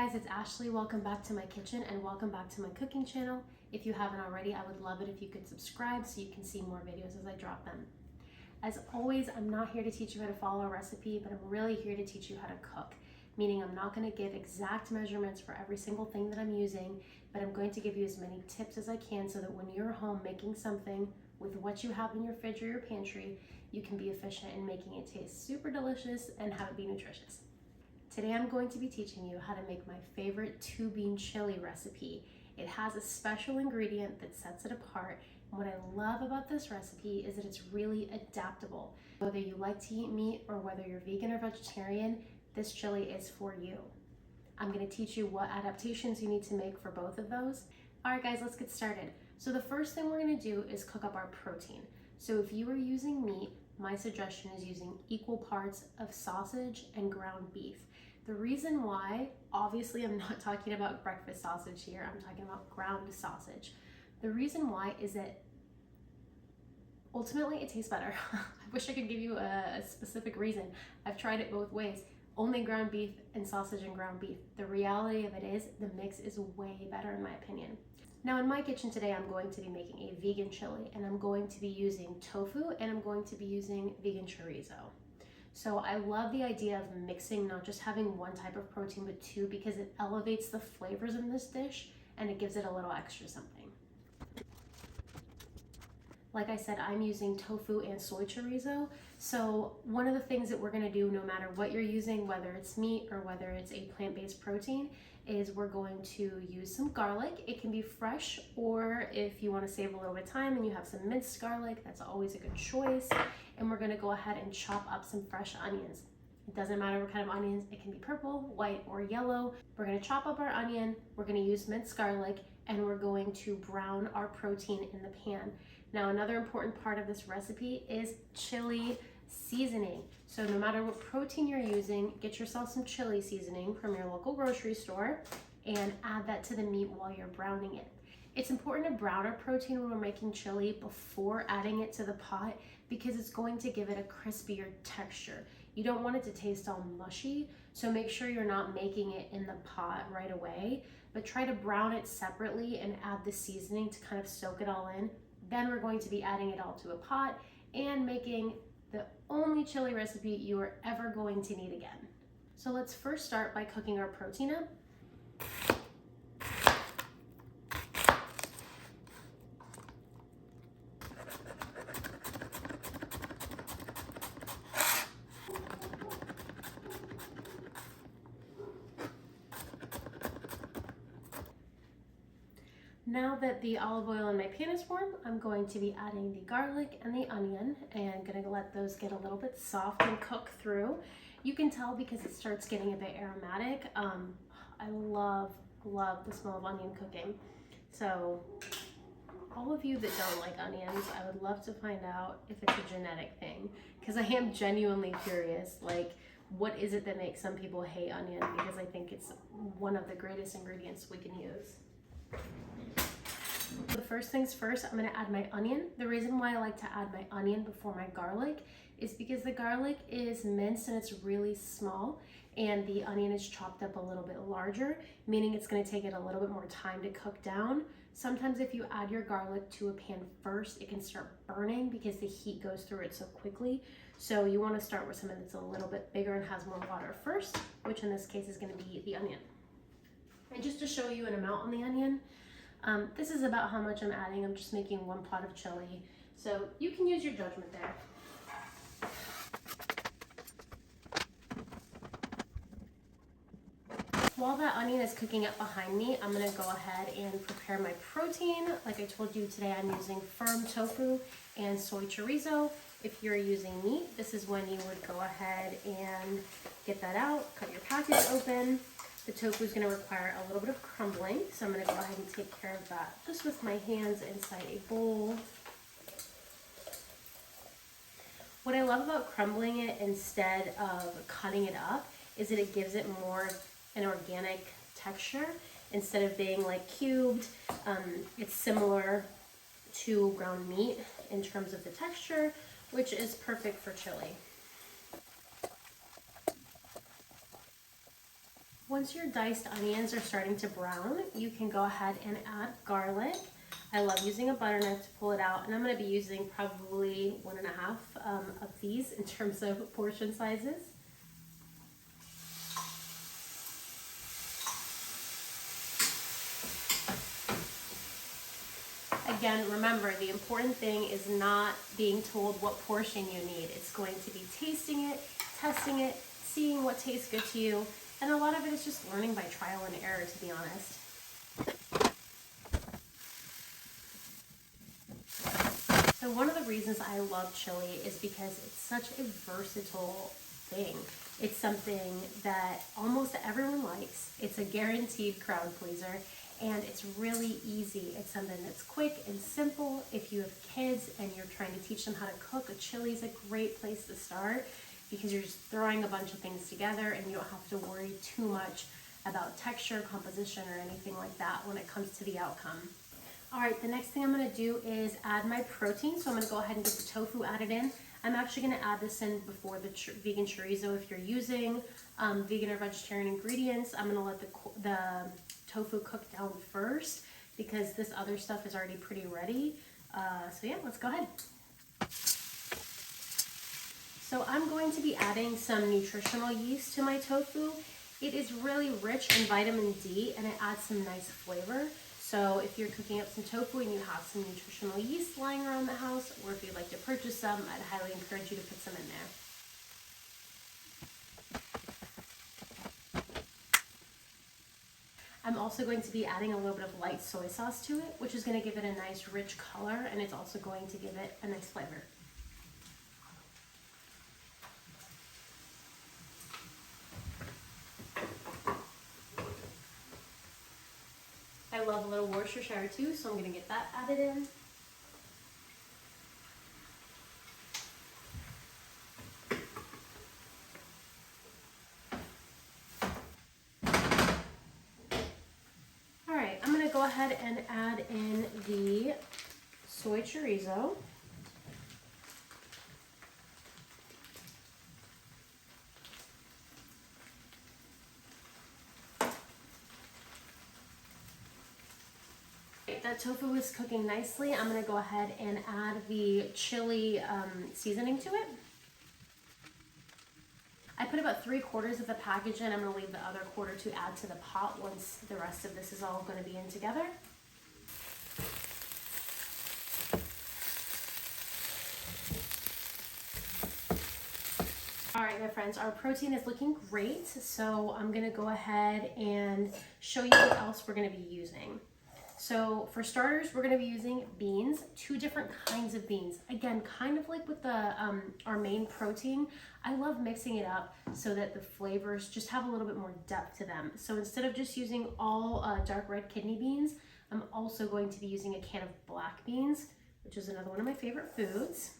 guys, it's Ashley. Welcome back to my kitchen and welcome back to my cooking channel. If you haven't already, I would love it if you could subscribe so you can see more videos as I drop them. As always, I'm not here to teach you how to follow a recipe, but I'm really here to teach you how to cook. Meaning I'm not going to give exact measurements for every single thing that I'm using, but I'm going to give you as many tips as I can so that when you're home making something with what you have in your fridge or your pantry, you can be efficient in making it taste super delicious and have it be nutritious. Today I'm going to be teaching you how to make my favorite 2-bean chili recipe. It has a special ingredient that sets it apart, and what I love about this recipe is that it's really adaptable. Whether you like to eat meat or whether you're vegan or vegetarian, this chili is for you. I'm going to teach you what adaptations you need to make for both of those. Alright guys, let's get started. So the first thing we're going to do is cook up our protein. So if you are using meat, my suggestion is using equal parts of sausage and ground beef. The reason why, obviously I'm not talking about breakfast sausage here, I'm talking about ground sausage. The reason why is that ultimately it tastes better. I wish I could give you a specific reason. I've tried it both ways. Only ground beef and sausage and ground beef. The reality of it is the mix is way better in my opinion. Now in my kitchen today, I'm going to be making a vegan chili and I'm going to be using tofu and I'm going to be using vegan chorizo. So I love the idea of mixing, not just having one type of protein, but two, because it elevates the flavors in this dish and it gives it a little extra something. Like I said, I'm using tofu and soy chorizo. So one of the things that we're gonna do, no matter what you're using, whether it's meat or whether it's a plant-based protein, is we're going to use some garlic. It can be fresh, or if you wanna save a little bit of time and you have some minced garlic, that's always a good choice. And we're gonna go ahead and chop up some fresh onions. It doesn't matter what kind of onions, it can be purple, white, or yellow. We're gonna chop up our onion, we're gonna use minced garlic, and we're going to brown our protein in the pan. Now, another important part of this recipe is chili seasoning. So no matter what protein you're using, get yourself some chili seasoning from your local grocery store and add that to the meat while you're browning it. It's important to brown our protein when we're making chili before adding it to the pot because it's going to give it a crispier texture. You don't want it to taste all mushy, so make sure you're not making it in the pot right away, but try to brown it separately and add the seasoning to kind of soak it all in. Then we're going to be adding it all to a pot and making the only chili recipe you are ever going to need again. So let's first start by cooking our protein up. Now that the olive oil in my pan is warm, I'm going to be adding the garlic and the onion and gonna let those get a little bit soft and cook through. You can tell because it starts getting a bit aromatic. I love the smell of onion cooking. So all of you that don't like onions, I would love to find out if it's a genetic thing, because I am genuinely curious, like what is it that makes some people hate onion, because I think it's one of the greatest ingredients we can use. The first things first, I'm gonna add my onion. The reason why I like to add my onion before my garlic is because the garlic is minced and it's really small, and the onion is chopped up a little bit larger, meaning it's gonna take it a little bit more time to cook down. Sometimes if you add your garlic to a pan first, it can start burning because the heat goes through it so quickly. So you wanna start with something that's a little bit bigger and has more water first, which in this case is gonna be the onion. And just to show you an amount on the onion, this is about how much I'm adding. I'm just making 1 pot of chili, so you can use your judgment there. While that onion is cooking up behind me, I'm gonna go ahead and prepare my protein. Like I told you today, I'm using firm tofu and soy chorizo. If you're using meat, this is when you would go ahead and get that out, cut your package open. The tofu is going to require a little bit of crumbling, so I'm going to go ahead and take care of that just with my hands inside a bowl. What I love about crumbling it instead of cutting it up is that it gives it more an organic texture instead of being like cubed. It's similar to ground meat in terms of the texture, which is perfect for chili. once your diced onions are starting to brown, you can go ahead and add garlic. I love using a butter knife to pull it out, and I'm going to be using probably 1.5 of these in terms of portion sizes. Again, remember, the important thing is not being told what portion you need. It's going to be tasting it, testing it, seeing what tastes good to you, and a lot of it is just learning by trial and error, to be honest. So one of the reasons I love chili is because it's such a versatile thing. It's something that almost everyone likes. It's a guaranteed crowd pleaser, and it's really easy. It's something that's quick and simple. If you have kids and you're trying to teach them how to cook, a chili is a great place to start because you're just throwing a bunch of things together and you don't have to worry too much about texture, composition, or anything like that when it comes to the outcome. All right, the next thing I'm gonna do is add my protein. So I'm gonna go ahead and get the tofu added in. I'm actually gonna add this in before the vegan chorizo. If you're using vegan or vegetarian ingredients, I'm gonna let the tofu cook down first because this other stuff is already pretty ready. So yeah, let's go ahead. So I'm going to be adding some nutritional yeast to my tofu. It is really rich in vitamin D and it adds some nice flavor. So if you're cooking up some tofu and you have some nutritional yeast lying around the house, or if you'd like to purchase some, I'd highly encourage you to put some in there. I'm also going to be adding a little bit of light soy sauce to it, which is going to give it a nice rich color, and it's also going to give it a nice flavor. I love a little Worcestershire too, so I'm going to get that added in. All right, I'm going to go ahead and add in the soy chorizo. That tofu is cooking nicely. I'm going to go ahead and add the chili seasoning to it. I put about 3/4 of the package in. I'm going to leave the other quarter to add to the pot once the rest of this is all going to be in together. All right, my friends, our protein is looking great. So I'm going to go ahead and show you what else we're going to be using. So for starters, we're going to be using beans, 2 different kinds of beans. Again, kind of like with the our main protein, I love mixing it up so that the flavors just have a little bit more depth to them. So instead of just using all dark red kidney beans, I'm also going to be using a can of black beans, which is another one of my favorite foods.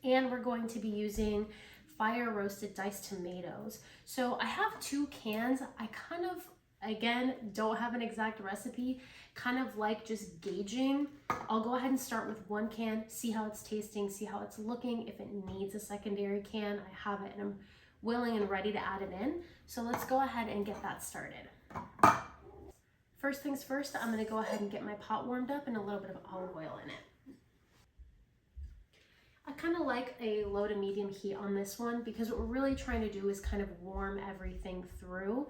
And we're going to be using fire roasted diced tomatoes. So I have 2 cans. I kind of, again, don't have an exact recipe, kind of like just gauging. I'll go ahead and start with 1 can, see how it's tasting, see how it's looking. If it needs a secondary can, I have it and I'm willing and ready to add it in. So let's go ahead and get that started. First things first, I'm gonna go ahead and get my pot warmed up and a little bit of olive oil in it. I kind of like a low to medium heat on this one because what we're really trying to do is kind of warm everything through.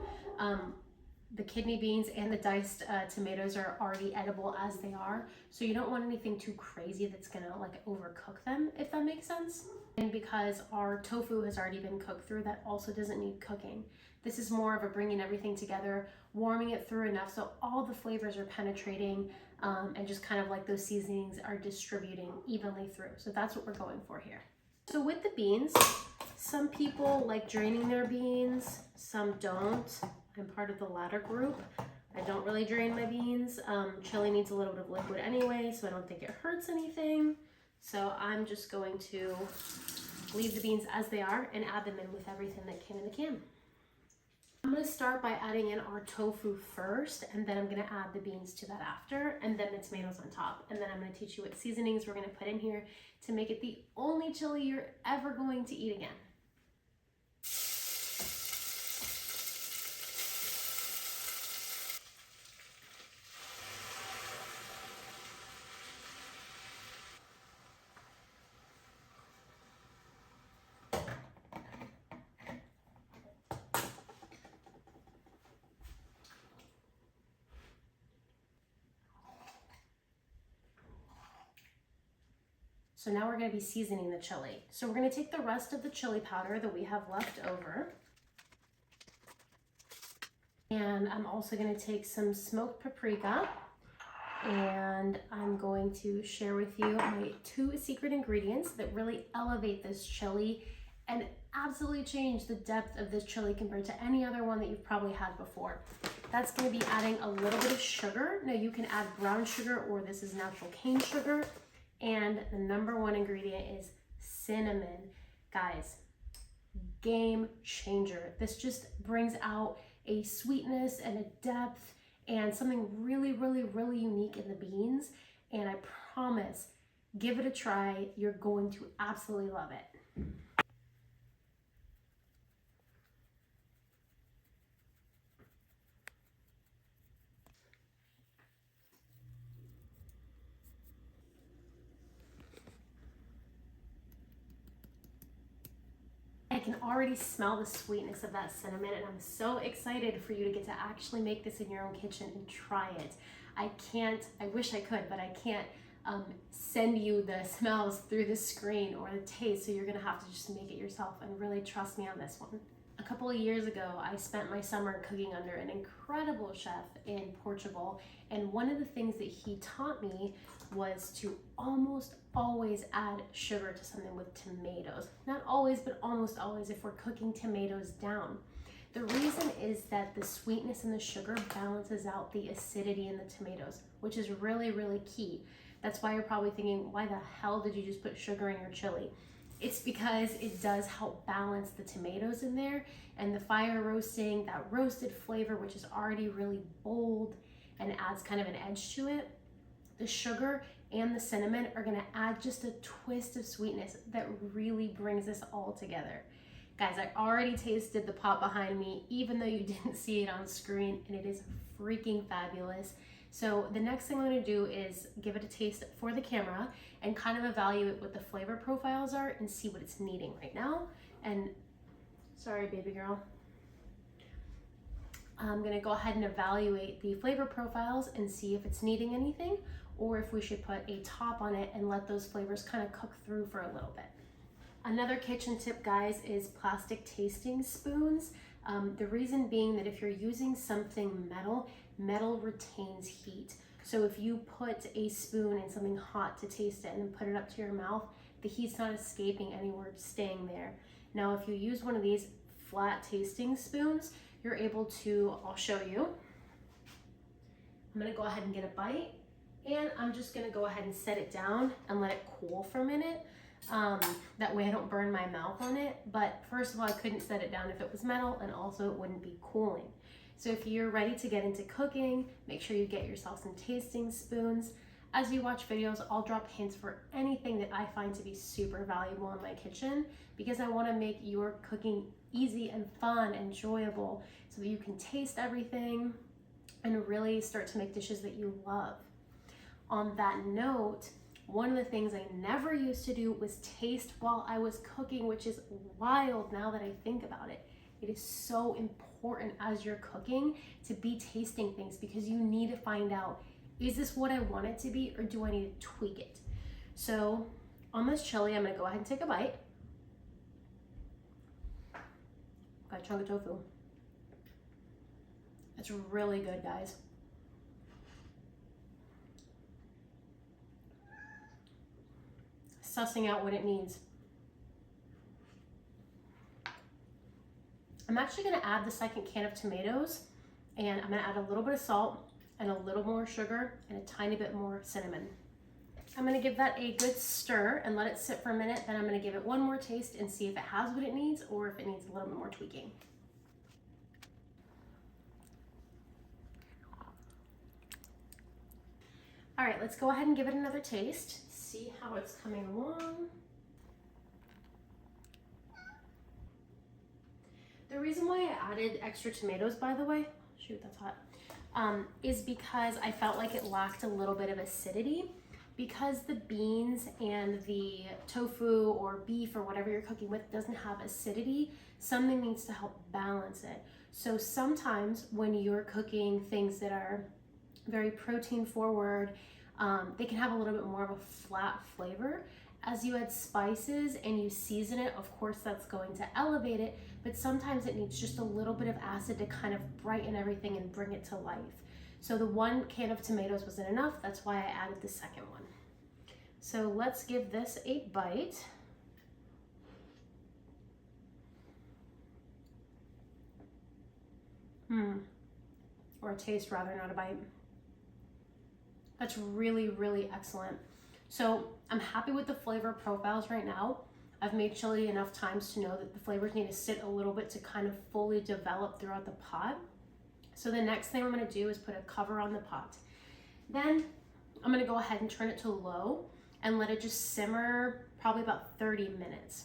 The kidney beans and the diced tomatoes are already edible as they are, so you don't want anything too crazy that's gonna like overcook them, if that makes sense. And because our tofu has already been cooked through, that also doesn't need cooking. This is more of a bringing everything together, warming it through enough so all the flavors are penetrating and just kind of like those seasonings are distributing evenly through. So that's what we're going for here. So with the beans, some people like draining their beans, some don't. I'm part of the latter group. I don't really drain my beans. Chili needs a little bit of liquid anyway, so I don't think it hurts anything. So I'm just going to leave the beans as they are and add them in with everything that came in the can. I'm going to start by adding in our tofu first, and then I'm going to add the beans to that after, and then the tomatoes on top. And then I'm going to teach you what seasonings we're going to put in here to make it the only chili you're ever going to eat again. So now we're gonna be seasoning the chili. So we're gonna take the rest of the chili powder that we have left over. And I'm also gonna take some smoked paprika, and I'm going to share with you my 2 secret ingredients that really elevate this chili and absolutely change the depth of this chili compared to any other one that you've probably had before. That's gonna be adding a little bit of sugar. Now you can add brown sugar, or this is natural cane sugar. And the number 1 ingredient is cinnamon. Guys, game changer. This just brings out a sweetness and a depth and something really, really, really unique in the beans. And I promise, give it a try. You're going to absolutely love it. I can already smell the sweetness of that cinnamon, and I'm so excited for you to get to actually make this in your own kitchen and try it. I wish I could, but I can't send you the smells through the screen or the taste, so you're gonna have to just make it yourself and really trust me on this one. A couple of years ago, I spent my summer cooking under an incredible chef in Portugal, and one of the things that he taught me was to almost always add sugar to something with tomatoes. Not always, but almost always if we're cooking tomatoes down. The reason is that the sweetness in the sugar balances out the acidity in the tomatoes, which is really, really key. That's why you're probably thinking, why the hell did you just put sugar in your chili? It's because it does help balance the tomatoes in there, and the fire roasting, that roasted flavor, which is already really bold and adds kind of an edge to it. The sugar and the cinnamon are gonna add just a twist of sweetness that really brings this all together. Guys, I already tasted the pot behind me, even though you didn't see it on screen, and it is freaking fabulous. So the next thing I'm gonna do is give it a taste for the camera and kind of evaluate what the flavor profiles are and see what it's needing right now. And sorry, baby girl. I'm gonna go ahead and evaluate the flavor profiles and see if it's needing anything, or if we should put a top on it and let those flavors kind of cook through for a little bit. Another kitchen tip, guys, is plastic tasting spoons. The reason being that if you're using something metal retains heat. So if you put a spoon in something hot to taste it and then put it up to your mouth, the heat's not escaping anywhere, it's staying there. Now, if you use one of these flat tasting spoons, you're able to, I'll show you. I'm gonna go ahead and get a bite, and I'm just gonna go ahead and set it down and let it cool for a minute. That way I don't burn my mouth on it. But first of all, I couldn't set it down if it was metal, and also it wouldn't be cooling. So if you're ready to get into cooking, make sure you get yourself some tasting spoons. As you watch videos, I'll drop hints for anything that I find to be super valuable in my kitchen, because I want to make your cooking easy and fun and enjoyable so that you can taste everything and really start to make dishes that you love. On that note, one of the things I never used to do was taste while I was cooking, which is wild now that I think about it. It is so important as you're cooking to be tasting things, because you need to find out, is this what I want it to be, or do I need to tweak it? So on this chili, I'm gonna go ahead and take a bite. Got a chunk of tofu. It's really good, guys. Sussing out what it needs. I'm actually gonna add the second can of tomatoes, and I'm gonna add a little bit of salt and a little more sugar and a tiny bit more cinnamon. I'm gonna give that a good stir and let it sit for a minute. Then I'm gonna give it one more taste and see if it has what it needs or if it needs a little bit more tweaking. All right, let's go ahead and give it another taste. See how it's coming along. The reason why I added extra tomatoes, by the way, shoot, that's hot, is because I felt like it lacked a little bit of acidity. Because the beans and the tofu or beef or whatever you're cooking with doesn't have acidity, something needs to help balance it. So sometimes when you're cooking things that are very protein forward, they can have a little bit more of a flat flavor. as you add spices and you season it, of course that's going to elevate it, but sometimes it needs just a little bit of acid to kind of brighten everything and bring it to life. So the 1 can of tomatoes wasn't enough, that's why I added the second one. So let's give this a bite. Or a taste rather, not a bite. That's really, really excellent. So I'm happy with the flavor profiles right now. I've made chili enough times to know that the flavors need to sit a little bit to kind of fully develop throughout the pot. So the next thing I'm gonna do is put a cover on the pot. Then I'm gonna go ahead and turn it to low and let it just simmer probably about 30 minutes.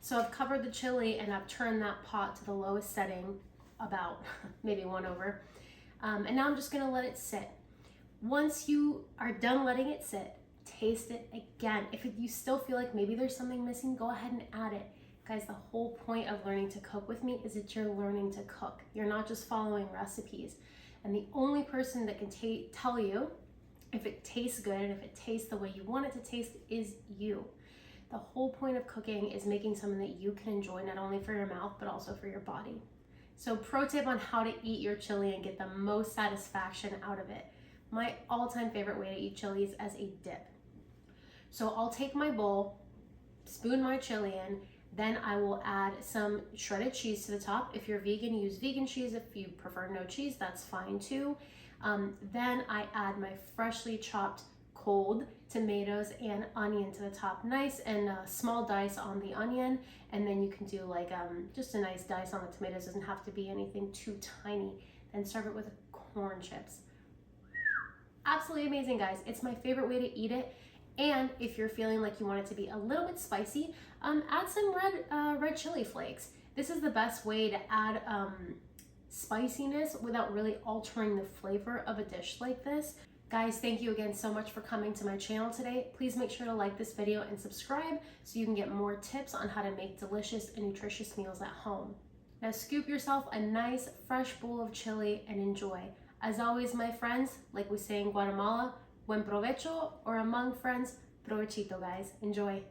So I've covered the chili and I've turned that pot to the lowest setting, about maybe 1 over. And now I'm just gonna let it sit. Once you are done letting it sit, taste it again. If you still feel like maybe there's something missing, go ahead and add it. Guys, the whole point of learning to cook with me is that you're learning to cook. You're not just following recipes. And the only person that can tell you if it tastes good and if it tastes the way you want it to taste is you. The whole point of cooking is making something that you can enjoy, not only for your mouth, but also for your body. So pro tip on how to eat your chili and get the most satisfaction out of it. My all-time favorite way to eat chili is as a dip. So I'll take my bowl, spoon my chili in, then I will add some shredded cheese to the top. If you're vegan, use vegan cheese. If you prefer no cheese, that's fine too. Then I add my freshly chopped cold tomatoes and onion to the top, nice and small dice on the onion, and then you can do like just a nice dice on the tomatoes. Doesn't have to be anything too tiny. Then serve it with corn chips. Absolutely amazing, guys. It's my favorite way to eat it. And if you're feeling like you want it to be a little bit spicy, add some red chili flakes. This is the best way to add spiciness without really altering the flavor of a dish like this. Guys, thank you again so much for coming to my channel today. Please make sure to like this video and subscribe so you can get more tips on how to make delicious and nutritious meals at home. Now scoop yourself a nice fresh bowl of chili and enjoy. As always, my friends, like we say in Guatemala, buen provecho, or among friends, provechito, guys. Enjoy.